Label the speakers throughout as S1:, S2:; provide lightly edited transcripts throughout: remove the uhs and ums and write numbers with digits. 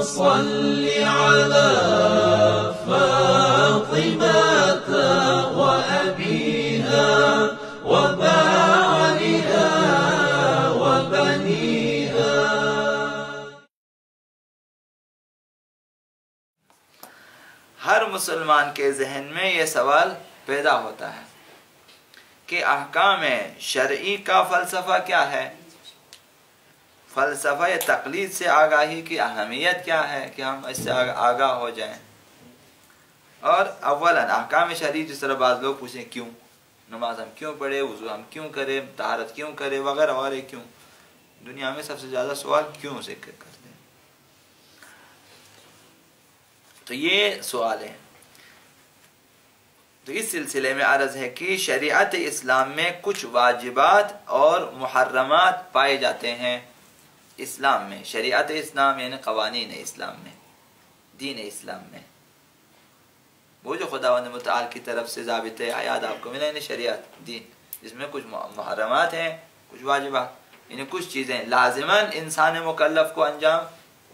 S1: صل على فاطمة وأبيها وبعلها وبنيها.
S2: ہر مسلمان کے ذہن میں یہ سوال پیدا ہوتا ہے کہ احکام شرعی کا فلسفہ کیا ہے؟ فلسفہ یا تقلید سے آگاہی کی اہمیت کیا ہے کہ ہم اس سے آگاہ ہو جائیں؟ اور اولاً احکام شرعی، جس طرح بعض لوگ پوچھیں کیوں نماز ہم کیوں پڑھے، وضو ہم کیوں کریں، طہارت کیوں کریں، وغیرہ وغیرہ، کیوں؟ دنیا میں سب سے زیادہ سوال کیوں سے کرتے ہیں. تو یہ سوال ہے. تو اس سلسلے میں عرض ہے کہ شریعت اسلام میں کچھ واجبات اور محرمات پائے جاتے ہیں. اسلام میں شریعت اسلام یعنی قوانین اسلام میں، دین اسلام میں، وہ جو خداوند متعال کی طرف سے ضابطۂ حیات آپ کو ملا، یعنی شریعت دین، جس میں کچھ محرمات ہیں، کچھ واجبات، یعنی کچھ چیزیں لازماً انسان مکلف کو انجام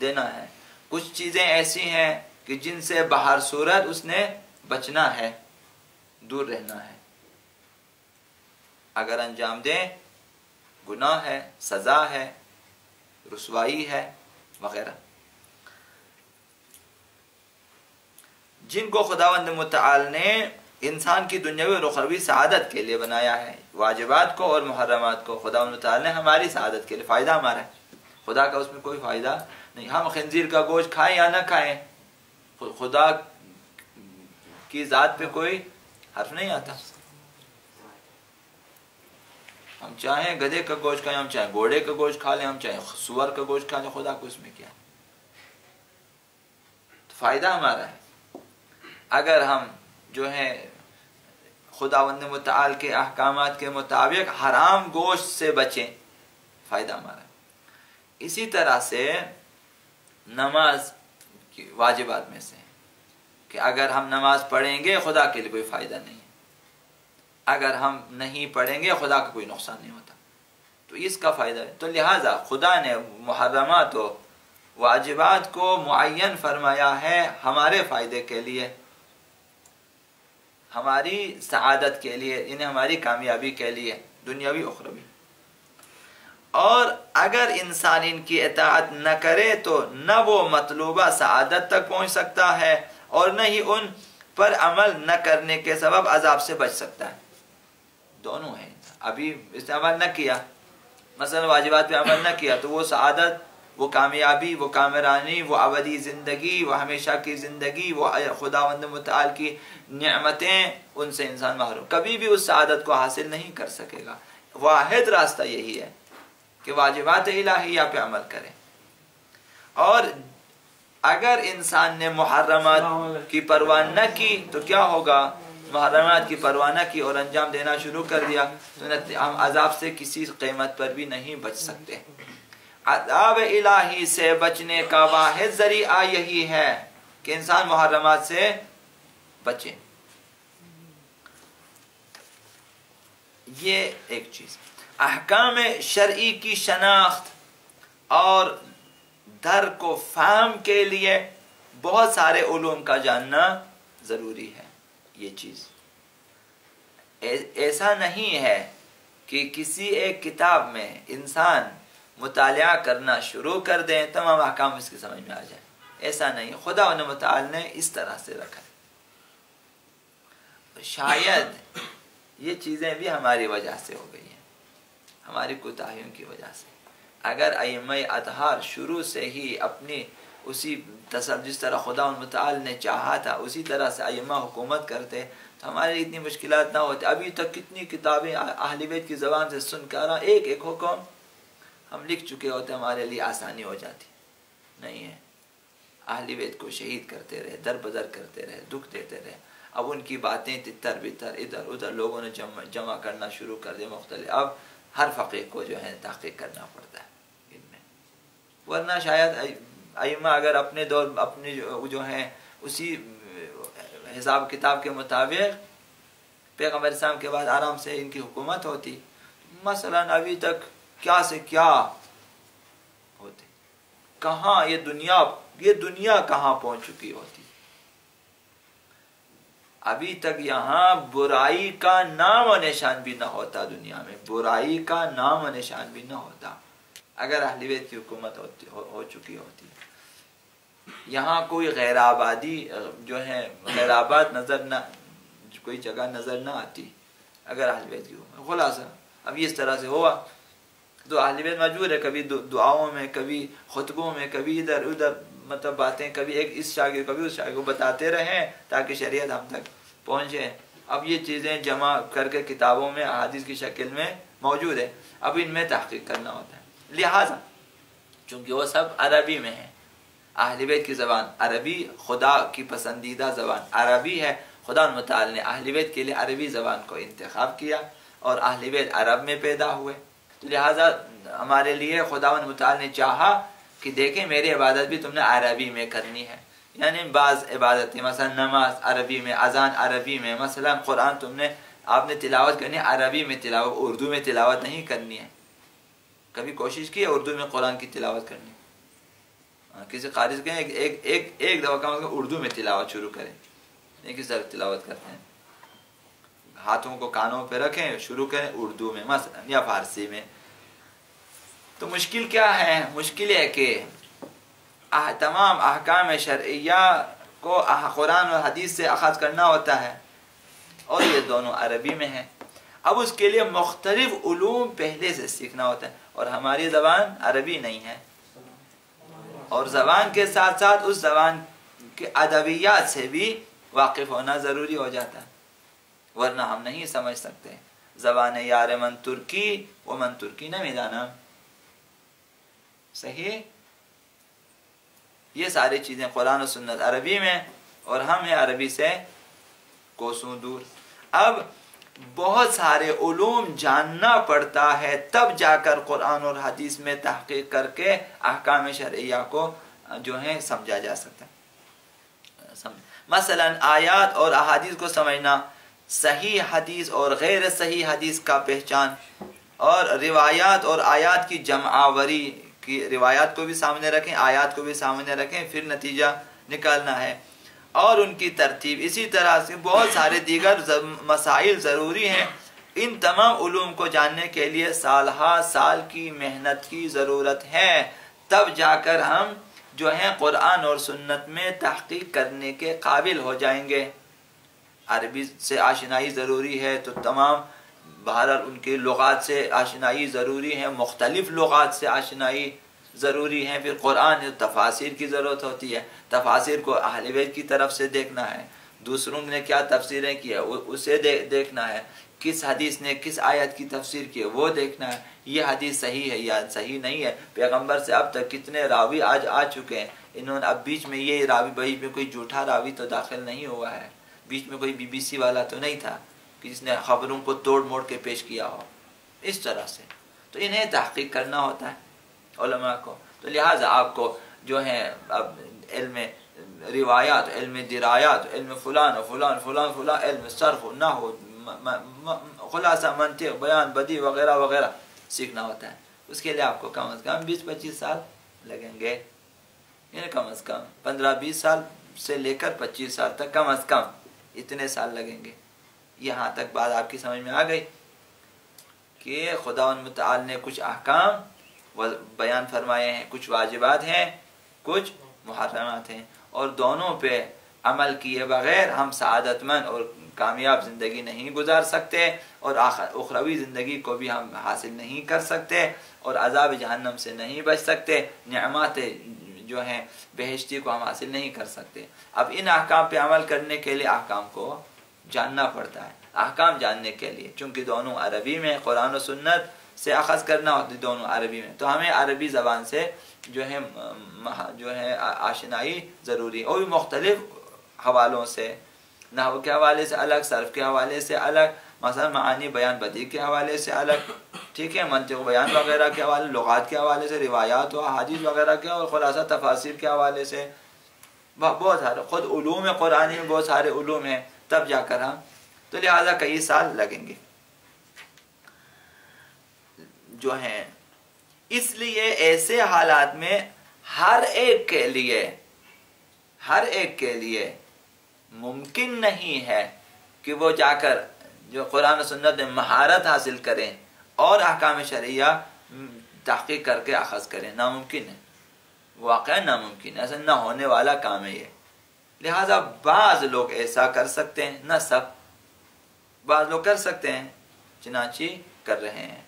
S2: دینا ہے، کچھ چیزیں ایسی ہیں کہ جن سے بہر صورت اس نے بچنا ہے، دور رہنا ہے، اگر انجام دیں گناہ ہے، سزا ہے، رسوائی ہے، وغیرہ. جن کو خداوند متعال نے انسان کی دنیاوی اور اخروی سعادت کے لیے بنایا ہے، واجبات کو اور محرمات کو خداوند متعال نے ہماری سعادت کے لیے، فائدہ ہمارا ہے، خدا کا اس میں کوئی فائدہ نہیں. ہم خنزیر کا گوشت کھائیں یا نہ کھائیں، خدا کی ذات پہ کوئی حرف نہیں آتا. ہم چاہیں گدھے کا گوشت کھائیں، ہم چاہیں گھوڑے کا گوشت کھا لیں، ہم چاہیں سور کا گوشت کھا لیں، خدا کو اس میں کیا ہے؟ تو فائدہ ہمارا ہے. اگر ہم جو ہے خداوند متعال کے احکامات کے مطابق حرام گوشت سے بچیں، فائدہ ہمارا ہے. اسی طرح سے نماز کی واجبات میں سے کہ اگر ہم نماز پڑھیں گے خدا کے لیے کوئی فائدہ نہیں ہے، اگر ہم نہیں پڑھیں گے خدا کا کوئی نقصان نہیں ہوتا، تو اس کا فائدہ ہے. تو لہٰذا خدا نے محرمات و واجبات کو معین فرمایا ہے ہمارے فائدے کے لیے، ہماری سعادت کے لیے، یعنی ہماری کامیابی کے لیے، دنیاوی اخروی. اور اگر انسان ان کی اطاعت نہ کرے تو نہ وہ مطلوبہ سعادت تک پہنچ سکتا ہے اور نہ ہی ان پر عمل نہ کرنے کے سبب عذاب سے بچ سکتا ہے. دونوں ہیں. ابھی اس نے عمل نہ کیا، مثلا واجبات پہ عمل نہ کیا، تو وہ سعادت، وہ کامیابی، وہ کامرانی، وہ ابدی زندگی، وہ ہمیشہ کی زندگی، وہ خداوند متعال کی نعمتیں، ان سے انسان محروم، کبھی بھی اس سعادت کو حاصل نہیں کر سکے گا. واحد راستہ یہی ہے کہ واجبات الہیہ پہ عمل کریں. اور اگر انسان نے محرمات کی پرواہ نہ کی تو کیا ہوگا؟ محرمات کی پرواہ نہ کی اور انجام دینا شروع کر دیا تو ہم عذاب سے کسی قیمت پر بھی نہیں بچ سکتے. عذاب الہی سے بچنے کا واحد ذریعہ یہی ہے کہ انسان محرمات سے بچے. یہ ایک چیز. احکام شرعی کی شناخت اور در کو فہم کے لیے بہت سارے علوم کا جاننا ضروری ہے. یہ چیز ایسا نہیں ہے کہ کسی ایک کتاب میں انسان مطالعہ کرنا شروع کر دیں تمام احکام اس کی سمجھ میں آ جائیں، ایسا نہیں. خدا متعال نے اس طرح سے رکھا ہے. شاید یہ چیزیں بھی ہماری وجہ سے ہو گئی ہیں، ہماری کوتاہیوں کی وجہ سے. اگر ائمہ اطہار شروع سے ہی اپنی اسی جس طرح خدا متعال نے چاہا تھا اسی طرح سے ائمہ حکومت کرتے تو ہماری اتنی مشکلات نہ ہوتی. ابھی تک کتنی کتابیں اہل بیت کی زبان سے سن کر ایک ایک حکم ہم لکھ چکے ہوتے، ہمارے لیے آسانی ہو جاتی. نہیں ہے، اہل بیت کو شہید کرتے رہے، در بدر کرتے رہے، دکھ دیتے رہے. اب ان کی باتیں تتر بتر ادھر ادھر لوگوں نے جمع کرنا شروع کر دیا مختلف. اب ہر فقیہ کو جو ہے تحقیق کرنا پڑتا ہے ان میں، ورنہ شاید ائمہ اگر اپنے دور اپنے جو ہیں اسی حساب کتاب کے مطابق پیغمبر اسلام کے بعد آرام سے ان کی حکومت ہوتی، مثلا ابھی تک کیا سے کیا ہوتے. کہاں یہ دنیا کہاں پہنچ چکی ہوتی. ابھی تک یہاں برائی کا نام و نشان بھی نہ ہوتا، دنیا میں برائی کا نام و نشان بھی نہ ہوتا اگر اہل بیت کی حکومت ہو چکی ہوتی. یہاں کوئی غیر آبادی جو ہے غیر آباد نظر نہ، کوئی جگہ نظر نہ آتی اگر اہل بیت کی حکومت. خلاصہ اب اس طرح سے ہوا تو اہل بیت مجبور ہے کبھی دعاؤں میں، کبھی خطبوں میں، کبھی ادھر ادھر مطلب باتیں، کبھی ایک اس شاگرد کبھی اس شاگرد کو بتاتے رہیں تاکہ شریعت ہم تک پہنچے. اب یہ چیزیں جمع کر کے کتابوں میں احادیث کی شکل میں موجود ہے، اب ان میں تحقیق کرنا ہوتا ہے. لہٰذا چونکہ وہ سب عربی میں ہے، اہل بیت کی زبان عربی، خدا کی پسندیدہ زبان عربی ہے. خدا متعال نے اہل بیت کے لیے عربی زبان کو انتخاب کیا اور اہل بیت عرب میں پیدا ہوئے. تو لہٰذا ہمارے لیے خدا متعال نے چاہا کہ دیکھیں میری عبادت بھی تم نے عربی میں کرنی ہے. یعنی بعض عبادتیں مثلا نماز عربی میں، اذان عربی میں، مثلا قرآن آپ نے تلاوت کرنی ہے عربی میں، تلاوت اردو میں تلاوت نہیں کرنی ہے. کبھی کوشش کی ہے اردو میں قرآن کی تلاوت کرنی؟ کسی قاری سے کہیں ایک دفعہ کم از کم اردو میں تلاوت شروع کریں. نہیں کس طرح تلاوت کرتے ہیں، ہاتھوں کو کانوں پہ رکھیں، شروع کریں اردو میں مثلا یا فارسی میں. تو مشکل کیا ہے؟ مشکل ہے کہ تمام احکام شرعیہ کو قرآن اور حدیث سے اخذ کرنا ہوتا ہے اور یہ دونوں عربی میں ہیں. اب اس کے لیے مختلف علوم پہلے سے سیکھنا ہوتا ہے اور ہماری زبان عربی نہیں ہے، اور زبان کے ساتھ ساتھ اس زبان کے ادبیات سے بھی واقف ہونا ضروری ہو جاتا ہے، ورنہ ہم نہیں سمجھ سکتے. زبان یار من ترکی و من ترکی نہ میدانا، صحیح. یہ ساری چیزیں قرآن و سنت عربی میں اور ہم ہیں عربی سے کوسوں دور. اب بہت سارے علوم جاننا پڑتا ہے تب جا کر قرآن اور حدیث میں تحقیق کر کے احکام شرعیہ کو جو ہے سمجھا جا سکتا ہے. مثلا آیات اور احادیث کو سمجھنا، صحیح حدیث اور غیر صحیح حدیث کا پہچان، اور روایات اور آیات کی جمع آوری کی، روایات کو بھی سامنے رکھیں آیات کو بھی سامنے رکھیں، پھر نتیجہ نکالنا ہے، اور ان کی ترتیب. اسی طرح سے بہت سارے دیگر مسائل ضروری ہیں. ان تمام علوم کو جاننے کے لیے سال ہا سال کی محنت کی ضرورت ہے، تب جا کر ہم جو ہیں قرآن اور سنت میں تحقیق کرنے کے قابل ہو جائیں گے. عربی سے آشنائی ضروری ہے تو تمام بہرحال ان کے لغات سے آشنائی ضروری ہے، مختلف لغات سے آشنائی ضروری ہے. پھر قرآن تفاسیر کی ضرورت ہوتی ہے، تفاسیر کو اہل بیت کی طرف سے دیکھنا ہے، دوسروں نے کیا تفسیریں کی ہے اسے دیکھنا ہے، کس حدیث نے کس آیت کی تفسیر کی ہے وہ دیکھنا ہے. یہ حدیث صحیح ہے یا صحیح نہیں ہے. پیغمبر سے اب تک کتنے راوی آج آ چکے ہیں، انہوں نے اب بیچ میں یہ راوی بیچ میں کوئی جھوٹا راوی تو داخل نہیں ہوا ہے، بیچ میں کوئی BBC والا تو نہیں تھا کہ جس نے خبروں کو توڑ موڑ کے پیش کیا ہو اس طرح سے. تو انہیں تحقیق کرنا ہوتا ہے علماء کو. تو لہٰذا آپ کو جو ہے اب علم روایات، علم درایات، علم فلان و فلان فلان فلان، علم صرف و نحو، خلاصہ منطق، بیان، بدیع وغیرہ وغیرہ سیکھنا ہوتا ہے. اس کے لیے آپ کو کم از کم 20-25 سال لگیں گے، یعنی کم از کم 15-20 سال سے لے کر 25 سال تک کم از کم اتنے سال لگیں گے. یہاں تک بات آپ کی سمجھ میں آ گئی کہ خدا متعال نے کچھ احکام بیان فرمائے ہیں، کچھ واجبات ہیں، کچھ محرمات ہیں، اور دونوں پہ عمل کیے بغیر ہم سعادت مند اور کامیاب زندگی نہیں گزار سکتے، اور اخروی زندگی کو بھی ہم حاصل نہیں کر سکتے، اور عذاب جہنم سے نہیں بچ سکتے، نعمات جو ہیں بہشتی کو ہم حاصل نہیں کر سکتے. اب ان احکام پہ عمل کرنے کے لیے احکام کو جاننا پڑتا ہے. احکام جاننے کے لیے چونکہ دونوں عربی میں، قرآن و سنت سے اخذ کرنا ہوتی دونوں عربی میں، تو ہمیں عربی زبان سے جو ہے آشنائی ضروری ہے، اور بھی مختلف حوالوں سے، نحو کے حوالے سے الگ، صرف کے حوالے سے الگ، مثلا معانی بیان بدیع کے حوالے سے الگ، ٹھیک ہے، منطق بیان وغیرہ کے حوالے، لغات کے حوالے سے، روایات و احادیث وغیرہ کے، اور خلاصہ تفاسیر کے حوالے سے بہت سارے، خود علوم قرآنی میں بہت سارے علوم ہیں، تب جا کر ہم، تو لہٰذا کئی سال لگیں گے جو ہیں. اس لیے ایسے حالات میں ہر ایک کے لیے ممکن نہیں ہے کہ وہ جا کر جو قرآن و سنت میں مہارت حاصل کریں اور احکام شرعیہ تحقیق کر کے اخذ کریں. ناممکن ہے، واقعا ناممکن ہے، ایسا نہ ہونے والا کام ہے یہ. لہذا بعض لوگ ایسا کر سکتے ہیں، نہ سب، بعض لوگ کر سکتے ہیں چنانچہ کر رہے ہیں،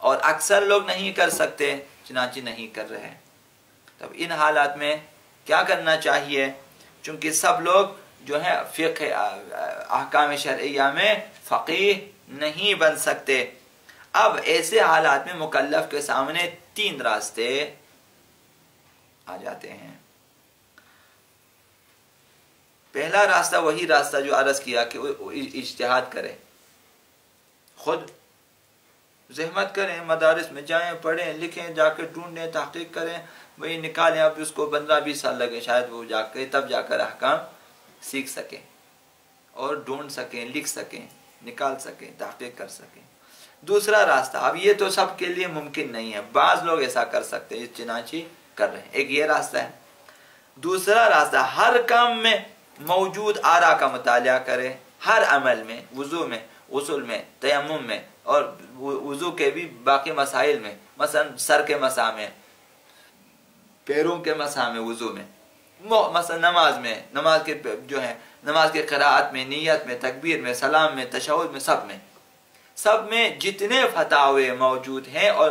S2: اور اکثر لوگ نہیں کر سکتے چنانچہ نہیں کر رہے. تب ان حالات میں کیا کرنا چاہیے؟ چونکہ سب لوگ جو ہے فقہ احکام شرعیہ میں فقیہ نہیں بن سکتے. اب ایسے حالات میں مکلف کے سامنے 3 راستے آ جاتے ہیں. پہلا راستہ وہی راستہ جو عرض کیا کہ اجتہاد کرے، خود زحمت کریں، مدارس میں جائیں، پڑھیں لکھیں، جا کے ڈھونڈیں، تحقیق کریں، وہی نکالیں. اب اس کو 15-20 سال لگے شاید، وہ تب جا کر احکام سیکھ سکیں اور ڈھونڈ سکیں، لکھ سکیں، نکال سکیں، تحقیق کر سکیں. دوسرا راستہ، اب یہ تو سب کے لیے ممکن نہیں ہے، بعض لوگ ایسا کر سکتے ہیں، چنانچہ کر رہے ہیں. ایک یہ راستہ ہے. دوسرا راستہ، ہر کام میں موجود آراء کا مطالعہ کرے، ہر عمل میں، وضو میں، غسل میں، تیمم میں، اور وضو کے بھی باقی مسائل میں، مثلا سر کے مسح میں، پیروں کے مسح میں، وضو میں، مثلا نماز میں، نماز کے جو ہے نماز کے قراءت میں، نیت میں، تکبیر میں، سلام میں، تشہد میں، سب میں جتنے فتاوے موجود ہیں، اور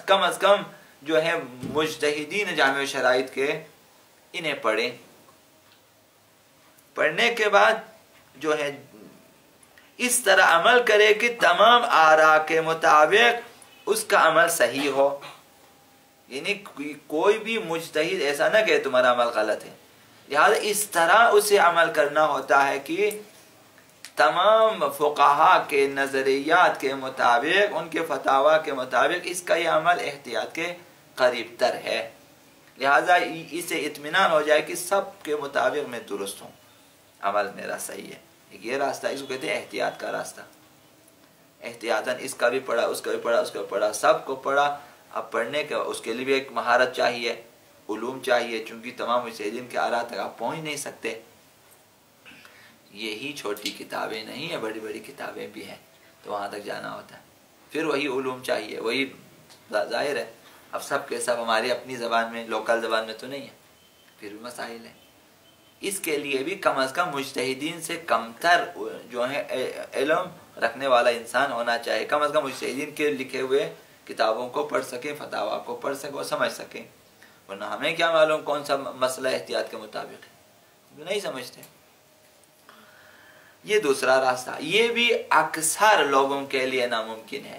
S2: کم از کم جو ہے مجتہدین جامع شرائط کے، انہیں پڑھیں. پڑھنے کے بعد جو ہے اس طرح عمل کرے کہ تمام آراء کے مطابق اس کا عمل صحیح ہو. یعنی کوئی بھی مجتہد ایسا نہ کہ تمہارا عمل غلط ہے. لہذا اس طرح اسے عمل کرنا ہوتا ہے کہ تمام فقہا کے نظریات کے مطابق، ان کے فتاوی کے مطابق اس کا یہ عمل احتیاط کے قریب تر ہے. لہذا اسے اطمینان ہو جائے کہ سب کے مطابق میں درست ہوں، عمل میرا صحیح ہے. یہ راستہ اس کو کہتے ہیں احتیاط کا راستہ. احتیاطاً اس کا بھی پڑھا، اس کا بھی پڑھا، اس کا بھی پڑھا، سب کو پڑھا. اب پڑھنے کے اس کے لیے بھی ایک مہارت چاہیے، علوم چاہیے، چونکہ تمام مجتہدین کے آراء تک آپ پہنچ نہیں سکتے. یہی چھوٹی کتابیں نہیں ہیں، بڑی بڑی کتابیں بھی ہیں، تو وہاں تک جانا ہوتا ہے. پھر وہی علوم چاہیے، وہی ظاہر ہے. اب سب کے سب ہماری اپنی زبان میں، لوکل زبان میں تو نہیں ہے، پھر بھی مسائل ہیں. اس کے لیے بھی کم از کم مجتہدین سے کمتر جو ہے علم رکھنے والا انسان ہونا چاہیے. کم از کم مجتہدین کے لکھے ہوئے کتابوں کو پڑھ سکیں، فتاوا کو پڑھ سکیں اور سمجھ سکیں. ورنہ ہمیں کیا معلوم کون سا مسئلہ احتیاط کے مطابق ہے، نہیں سمجھتے. یہ دوسرا راستہ، یہ بھی اکثر لوگوں کے لیے ناممکن ہے،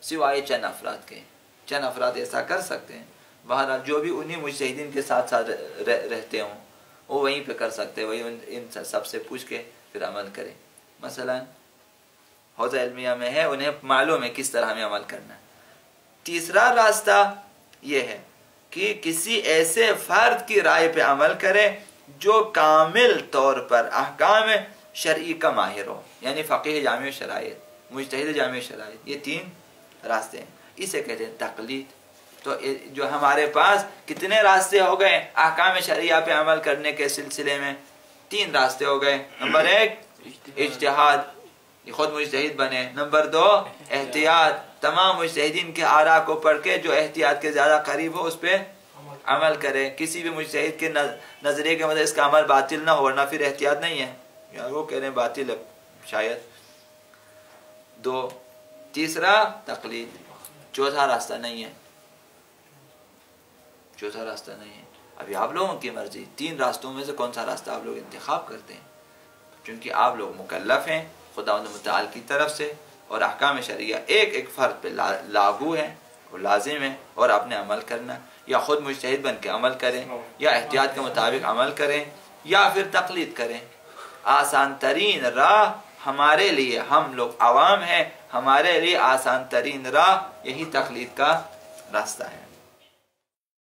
S2: سوائے چند افراد کے. چند افراد ایسا کر سکتے ہیں. بہرحال جو بھی انہی مجتہدین کے ساتھ ساتھ رہتے ہوں وہ وہیں پہ کر سکتے، وہی ان سب سے پوچھ کے پھر عمل کریں. مثلا حوزہ علمیہ میں ہے، انہیں معلوم ہے کس طرح ہمیں عمل کرنا ہے. تیسرا راستہ یہ ہے کہ کسی ایسے فرد کی رائے پہ عمل کرے جو کامل طور پر احکام شرعی کا ماہر ہو، یعنی فقیہ جامع شرائط، مجتہد جامع شرائط. یہ 3 راستے ہیں. اسے کہتے ہیں تقلید. تو جو ہمارے پاس کتنے راستے ہو گئے احکام شرعیہ پہ عمل کرنے کے سلسلے میں؟ 3 راستے ہو گئے. نمبر 1 اجتہاد، خود مجتہد بنے. نمبر 2 احتیاط، تمام مجتہدین کے آراء کو پڑھ کے جو احتیاط کے زیادہ قریب ہو اس پہ عمل کرے. کسی بھی مجتہد کے نظریے کے مطابق اس کا عمل باطل نہ ہو، ورنہ پھر احتیاط نہیں ہے، یا وہ کہہ رہے ہیں باطل ہے شاید. 2 تیسرا تقلید. چوتھا راستہ نہیں ہے، چوتھا راستہ نہیں ہے. ابھی آپ لوگوں کی مرضی، 3 راستوں میں سے کون سا راستہ آپ لوگ انتخاب کرتے ہیں. چونکہ آپ لوگ مکلف ہیں خداوند متعال کی طرف سے، اور احکام شرعیہ ایک ایک فرد پہ لاگو ہے، وہ لازم ہے، اور آپ نے عمل کرنا. یا خود مجتہد بن کے عمل کریں، یا احتیاط کے مطابق عمل کریں، یا پھر تقلید کریں. آسان ترین راہ ہمارے لیے، ہم لوگ عوام ہیں، ہمارے لیے آسان ترین راہ یہی تقلید کا راستہ ہے.